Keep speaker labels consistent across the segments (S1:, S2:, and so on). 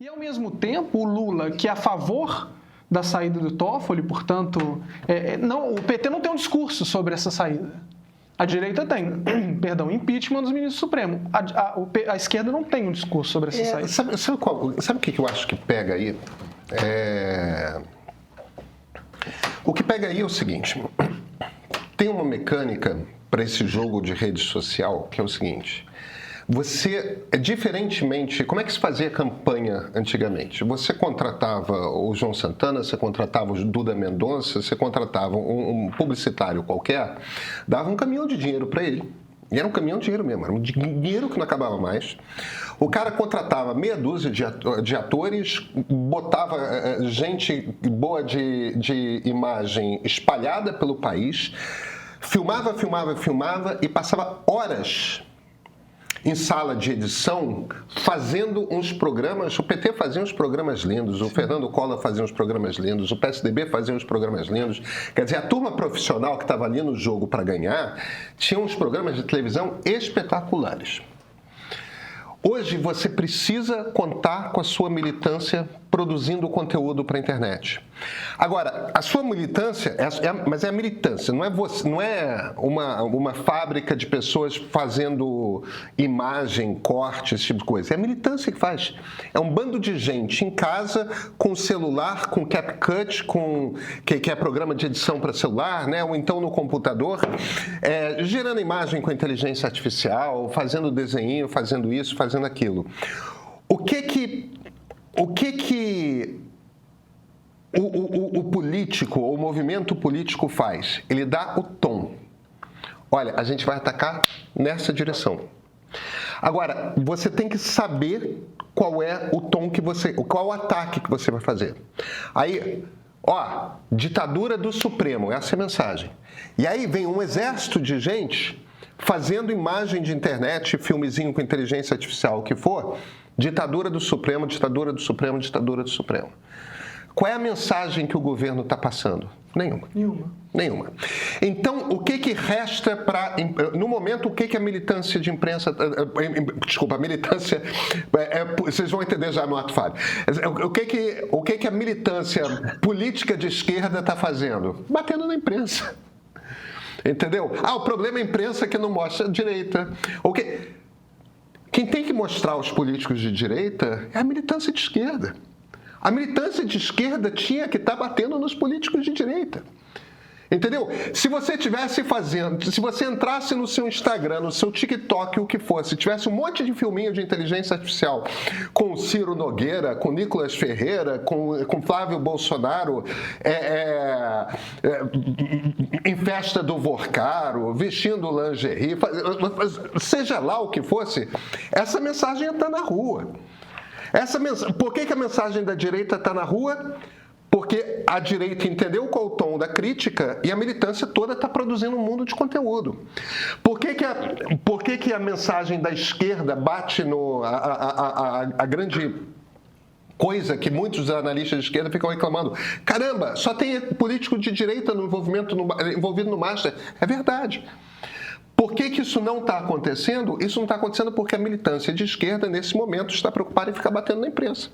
S1: E, ao mesmo tempo, o Lula, que é a favor da saída do Toffoli, portanto, o PT não tem um discurso sobre essa saída. A direita tem, perdão, impeachment dos ministros supremos. A esquerda não tem um discurso sobre essa saída.
S2: Sabe o que eu acho que pega aí? O que pega aí é o seguinte: tem uma mecânica para esse jogo de rede social que é o seguinte. Diferentemente, como é que se fazia campanha antigamente? Você contratava o João Santana, você contratava o Duda Mendonça, você contratava um publicitário qualquer, dava um caminhão de dinheiro para ele. E era um caminhão de dinheiro mesmo, era um dinheiro que não acabava mais. O cara contratava meia dúzia de atores, botava gente boa de imagem espalhada pelo país, filmava e passava horas em sala de edição, fazendo uns programas. O PT fazia uns programas lindos, o Fernando Collor fazia uns programas lindos, o PSDB fazia uns programas lindos. Quer dizer, a turma profissional que estava ali no jogo para ganhar tinha uns programas de televisão espetaculares. Hoje você precisa contar com a sua militância produzindo conteúdo para a internet. Agora, a sua militância, mas é a militância, não é uma fábrica de pessoas fazendo imagem, corte, esse tipo de coisa. É a militância que faz. É um bando de gente em casa com celular, com CapCut, que é programa de edição para celular, né? Ou então no computador, gerando imagem com inteligência artificial, fazendo desenho, fazendo isso, fazendo aquilo. O político, ou o movimento político faz? Ele dá o tom. Olha, a gente vai atacar nessa direção. Agora, você tem que saber qual é o tom qual o ataque que você vai fazer. Aí, ditadura do Supremo, essa é a mensagem. E aí vem um exército de gente fazendo imagem de internet, filmezinho com inteligência artificial, o que for, ditadura do Supremo, ditadura do Supremo, ditadura do Supremo. Qual é a mensagem que o governo está passando? Nenhuma. Então, o que resta para... No momento, o que a militância de imprensa... Desculpa, a militância... vocês vão entender já no ato falho. O que a militância política de esquerda está fazendo? Batendo na imprensa. Entendeu? O problema é a imprensa que não mostra a direita. Quem tem que mostrar os políticos de direita é a militância de esquerda. A militância de esquerda tinha que estar batendo nos políticos de direita. Entendeu? Se você se você entrasse no seu Instagram, no seu TikTok, o que fosse, tivesse um monte de filminho de inteligência artificial com o Ciro Nogueira, com Nicolas Ferreira, com Flávio Bolsonaro, em festa do Vorcaro, vestindo lingerie, seja lá o que fosse, essa mensagem está na rua. Por que a mensagem da direita está na rua? Porque a direita entendeu qual é o tom da crítica e a militância toda está produzindo um mundo de conteúdo. Por que a mensagem da esquerda bate a grande coisa que muitos analistas de esquerda ficam reclamando? Caramba, só tem político de direita envolvido no Master. É verdade. Por que isso não está acontecendo? Isso não está acontecendo porque a militância de esquerda, nesse momento, está preocupada em ficar batendo na imprensa.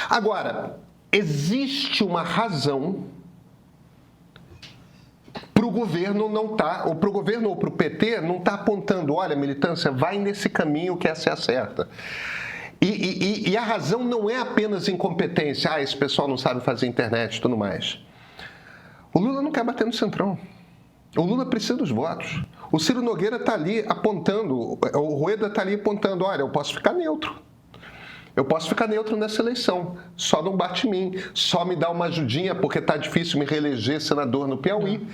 S2: Agora, existe uma razão para o governo não estar, ou para o governo ou para o PT não estar apontando, olha, militância, vai nesse caminho que essa é a certa. E a razão não é apenas incompetência, esse pessoal não sabe fazer internet e tudo mais. O Lula não quer bater no Centrão. O Lula precisa dos votos. O Ciro Nogueira está ali apontando, o Rueda está ali apontando, olha, eu posso ficar neutro. Eu posso ficar neutro nessa eleição, só não bate em mim, só me dá uma ajudinha porque está difícil me reeleger senador no Piauí.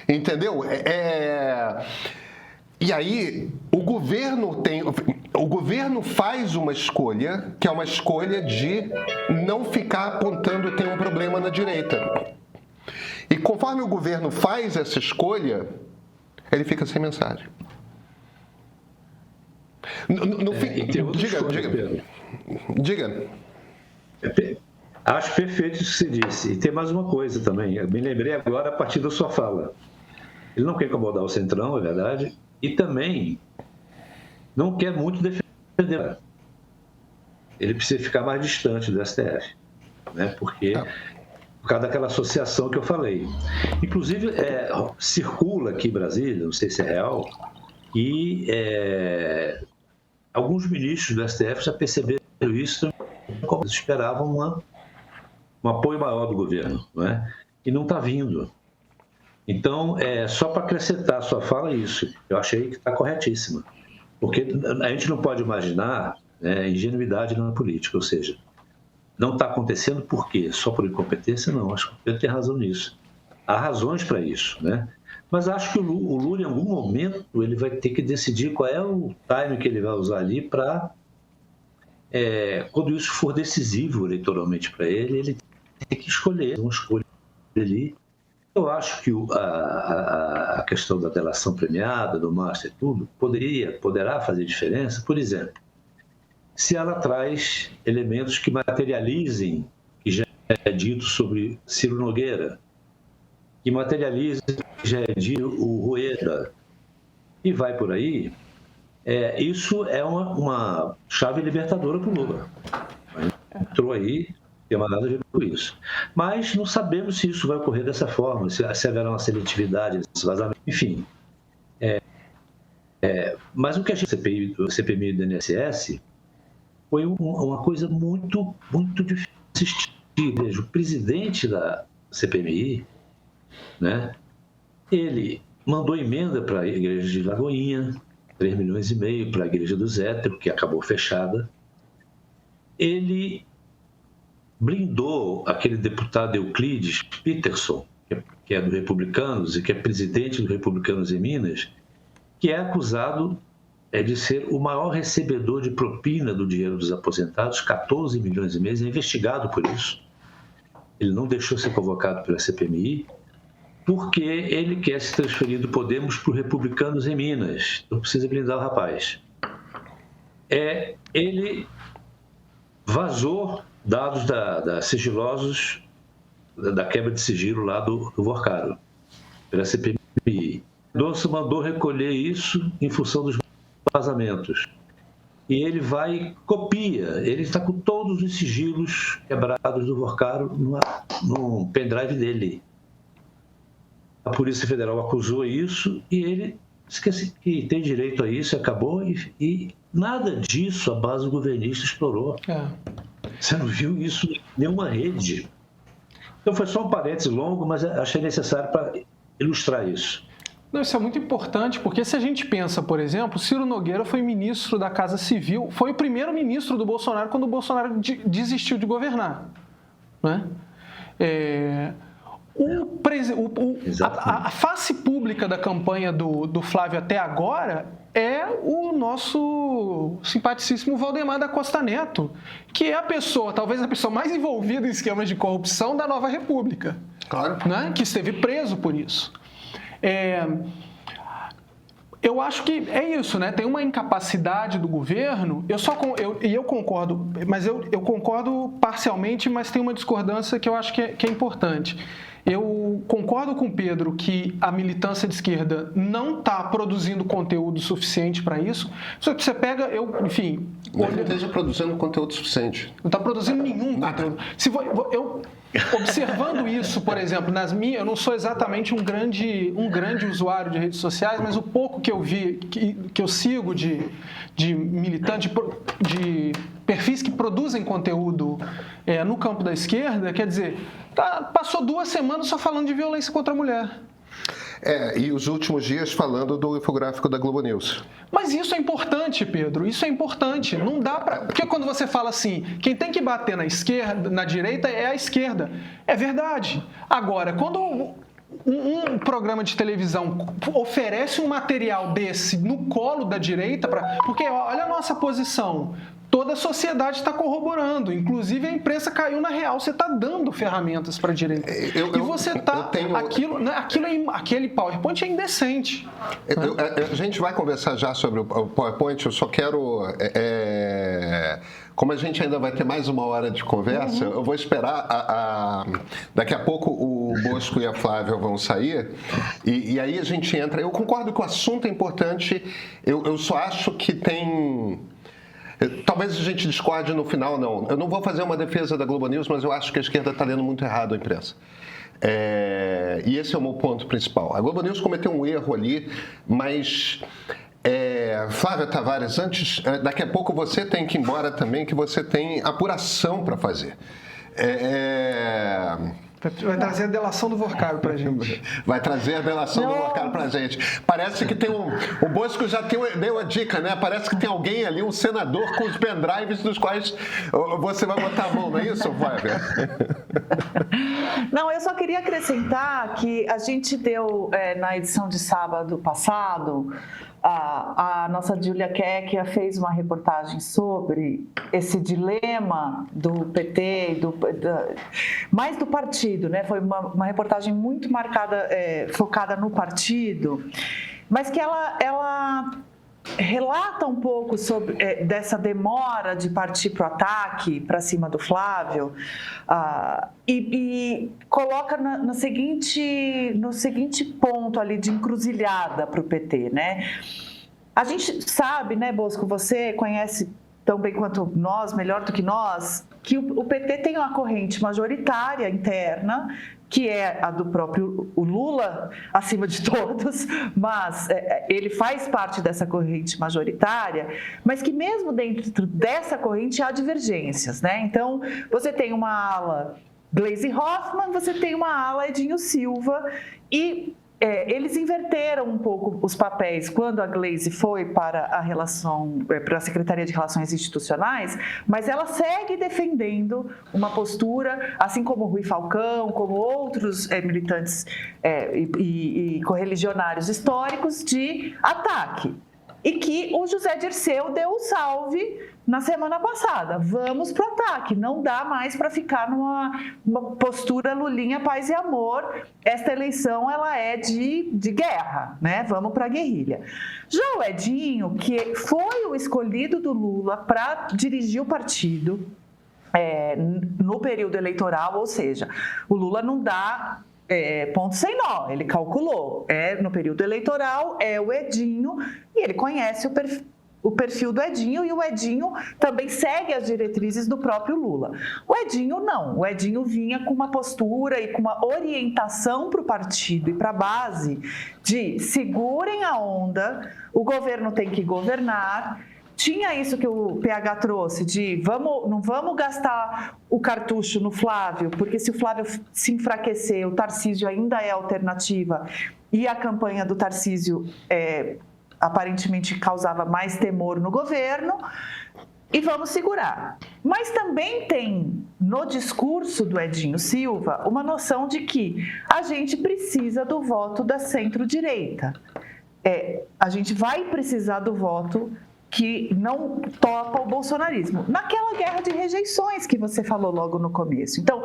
S2: Entendeu? E aí, o governo faz uma escolha, que é uma escolha de não ficar apontando tem um problema na direita. E conforme o governo faz essa escolha, ele fica sem mensagem. Diga.
S3: Acho perfeito isso que você disse. E tem mais uma coisa também. Eu me lembrei agora a partir da sua fala. Ele não quer incomodar o Centrão, é verdade. E também não quer muito defender. ele precisa ficar mais distante do STF, né? Porque por causa daquela associação que eu falei. Inclusive, circula aqui em Brasília, não sei se é real, e alguns ministros do STF já perceberam isso, como eles esperavam um apoio maior do governo, né? E não está vindo. Então, só para acrescentar a sua fala, isso. Eu achei que está corretíssima. Porque a gente não pode imaginar ingenuidade na política, ou seja, não está acontecendo por quê? Só por incompetência? Não, acho que o Pedro tem razão nisso. Há razões para isso, né? Mas acho que o Lula, em algum momento, ele vai ter que decidir qual é o time que ele vai usar ali para, quando isso for decisivo eleitoralmente para ele tem que escolher uma escolha ali. Eu acho que a questão da delação premiada, do master e tudo, poderá fazer diferença, por exemplo, se ela traz elementos que materializem, que já é dito sobre Ciro Nogueira, que materializem, que já é dito o Rueda, e vai por aí, isso é uma chave libertadora para o Lula. Entrou aí, tem nada a ver com isso. Mas não sabemos se isso vai ocorrer dessa forma, se haverá uma seletividade, esse vazamento, enfim. Mas o que a gente CPMI do INSS foi uma coisa muito, muito difícil de assistir. Veja, o presidente da CPMI, né, ele mandou emenda para a igreja de Lagoinha, 3,5 milhões para a igreja do Zétero, que acabou fechada. Ele blindou aquele deputado Euclides Peterson, que é do Republicanos e que é presidente do Republicanos em Minas, que é acusado de ser o maior recebedor de propina do dinheiro dos aposentados, 14 milhões e meio, é investigado por isso. Ele não deixou ser convocado pela CPMI, porque ele quer se transferir do Podemos para o Republicanos em Minas. Então precisa blindar o rapaz. Ele vazou dados sigilosos da quebra de sigilo lá do Vorcaro, pela CPMI. Mendonça mandou recolher isso em função dos vazamentos. E ele vai e copia. Ele está com todos os sigilos quebrados do Vorcaro no pendrive dele. A Polícia Federal acusou isso e ele esquece que tem direito a isso, acabou, e nada disso a base governista explorou. Você não viu isso em nenhuma rede. Então foi só um parêntese longo, mas achei necessário para ilustrar isso.
S1: Não, isso é muito importante, porque se a gente pensa, por exemplo, Ciro Nogueira foi ministro da Casa Civil, foi o primeiro ministro do Bolsonaro quando o Bolsonaro desistiu de governar, né? A face pública da campanha do Flávio até agora é o nosso simpaticíssimo Valdemar da Costa Neto, que é talvez a pessoa mais envolvida em esquemas de corrupção da Nova República. Claro. Né? Que esteve preso por isso. Eu acho que é isso, né? Tem uma incapacidade do governo. Eu concordo, mas eu concordo parcialmente, mas tem uma discordância que eu acho que é importante. Eu concordo com o Pedro que a militância de esquerda não está produzindo conteúdo suficiente para isso. Você pega, enfim...
S2: Não esteja produzindo conteúdo suficiente.
S1: Não está produzindo nenhum conteúdo. Observando isso, por exemplo, eu não sou exatamente um grande usuário de redes sociais, mas o pouco que eu vi, que eu sigo de militante, de perfis que produzem conteúdo no campo da esquerda, quer dizer, passou 2 semanas só falando de violência contra a mulher.
S2: E os últimos dias falando do infográfico da Globo News.
S1: Mas isso é importante, Pedro, isso é importante. Não dá para... Porque quando você fala assim, quem tem que bater na direita é a esquerda. É verdade. Agora, quando um programa de televisão oferece um material desse no colo da direita, porque olha a nossa posição... Toda a sociedade está corroborando, inclusive a imprensa caiu na real. Você está dando ferramentas para a direita. Aquele PowerPoint é indecente.
S2: A gente vai conversar já sobre o PowerPoint. Eu só quero... Como a gente ainda vai ter mais 1 hora de conversa, eu vou esperar. Daqui a pouco o Bosco e a Flávia vão sair. E aí a gente entra. Eu concordo que o assunto é importante. Eu só acho que tem... Talvez a gente discorde no final, não. Eu não vou fazer uma defesa da Globo News, mas eu acho que a esquerda está lendo muito errado a imprensa. E esse é o meu ponto principal. A Globo News cometeu um erro ali, mas... Flávia Tavares, daqui a pouco você tem que ir embora também, que você tem apuração para fazer.
S1: Vai trazer a delação do Vorcaro pra gente.
S2: Vai trazer a delação do Vorcaro pra gente. Parece que tem o Bosco já deu a dica, né? Parece que tem alguém ali, um senador com os pendrives dos quais você vai botar a mão, não é isso, Flávia?
S4: Não, eu só queria acrescentar que a gente deu, na edição de sábado passado, a nossa Júlia Kekkia fez uma reportagem sobre esse dilema do PT, mais do partido, né? Foi uma reportagem muito marcada, focada no partido, mas que ela relata um pouco sobre dessa demora de partir para o ataque, para cima do Flávio, e coloca no seguinte ponto ali de encruzilhada para o PT, né? A gente sabe, né, Bosco, você conhece tão bem quanto nós, melhor do que nós, que o PT tem uma corrente majoritária interna, que é a do próprio Lula, acima de todos, mas ele faz parte dessa corrente majoritária, mas que mesmo dentro dessa corrente há divergências, né? Então, você tem uma ala Gleisi Hoffmann, você tem uma ala Edinho Silva, e eles inverteram um pouco os papéis quando a Gleisi foi para a Secretaria de Relações Institucionais, mas ela segue defendendo uma postura, assim como o Rui Falcão, como outros militantes e correligionários históricos, de ataque. E que o José Dirceu deu o salve na semana passada. Vamos para o ataque, não dá mais para ficar numa postura Lulinha, paz e amor. Esta eleição ela é de guerra, né? Vamos para a guerrilha. Já o Edinho, que foi o escolhido do Lula para dirigir o partido no período eleitoral, ou seja, o Lula não dá... ponto sem nó, ele calculou, no período eleitoral, o Edinho, e ele conhece o perfil do Edinho, e o Edinho também segue as diretrizes do próprio Lula. O Edinho não, o Edinho vinha com uma postura e com uma orientação para o partido e para a base de segurem a onda, o governo tem que governar. Tinha isso que o PH trouxe, de não vamos gastar o cartucho no Flávio, porque se o Flávio se enfraquecer, o Tarcísio ainda é alternativa, e a campanha do Tarcísio aparentemente causava mais temor no governo, e vamos segurar. Mas também tem no discurso do Edinho Silva uma noção de que a gente precisa do voto da centro-direita. A gente vai precisar do voto que não topa o bolsonarismo, naquela guerra de rejeições que você falou logo no começo. Então,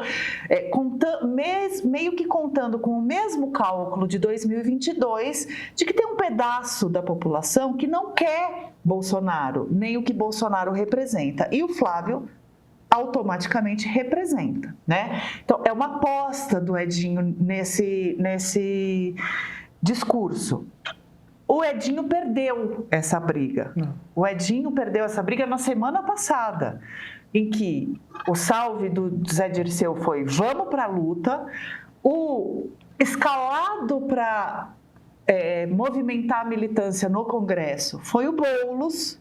S4: meio que contando com o mesmo cálculo de 2022, de que tem um pedaço da população que não quer Bolsonaro, nem o que Bolsonaro representa. E o Flávio automaticamente representa, né? Então, é uma aposta do Edinho nesse discurso. O Edinho perdeu essa briga. O Edinho perdeu essa briga na semana passada, em que o salve do Zé Dirceu foi vamos para a luta, o escalado para movimentar a militância no Congresso foi o Boulos.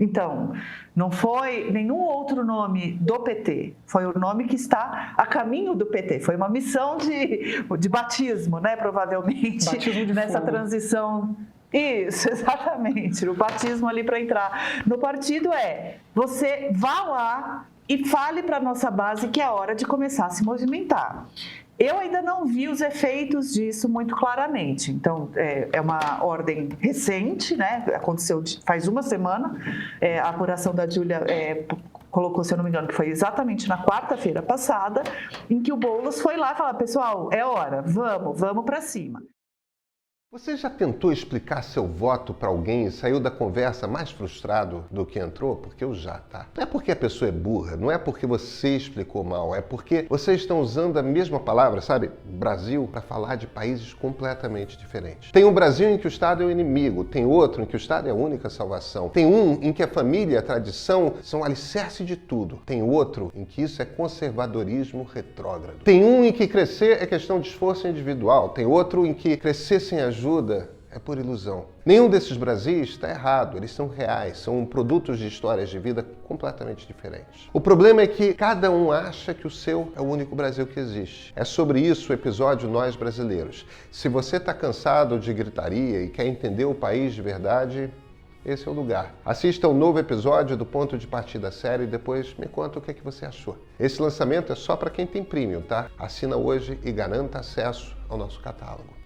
S4: Então, não foi nenhum outro nome do PT, foi o nome que está a caminho do PT. Foi uma missão de batismo, né, provavelmente, batismo nessa fogo. Transição. Isso, exatamente. O batismo ali para entrar no partido você vá lá e fale para a nossa base que é hora de começar a se movimentar. Eu ainda não vi os efeitos disso muito claramente. Então, é uma ordem recente, né? Aconteceu faz uma semana. A apuração da Júlia colocou, se eu não me engano, que foi exatamente na quarta-feira passada, em que o Boulos foi lá e falou, pessoal, é hora, vamos para cima.
S2: Você já tentou explicar seu voto para alguém e saiu da conversa mais frustrado do que entrou? Porque eu já, tá? Não é porque a pessoa é burra, não é porque você explicou mal, é porque vocês estão usando a mesma palavra, sabe, Brasil, para falar de países completamente diferentes. Tem um Brasil em que o Estado é o inimigo, tem outro em que o Estado é a única salvação, tem um em que a família e a tradição são o alicerce de tudo, tem outro em que isso é conservadorismo retrógrado, tem um em que crescer é questão de esforço individual, tem outro em que crescer sem ajuda é por ilusão. Nenhum desses Brasis está errado, eles são reais, são produtos de histórias de vida completamente diferentes. O problema é que cada um acha que o seu é o único Brasil que existe. É sobre isso o episódio Nós Brasileiros. Se você está cansado de gritaria e quer entender o país de verdade, esse é o lugar. Assista ao novo episódio do Ponto de Partida série e depois me conta o que você achou. Esse lançamento é só para quem tem Premium, tá? Assina hoje e garanta acesso ao nosso catálogo.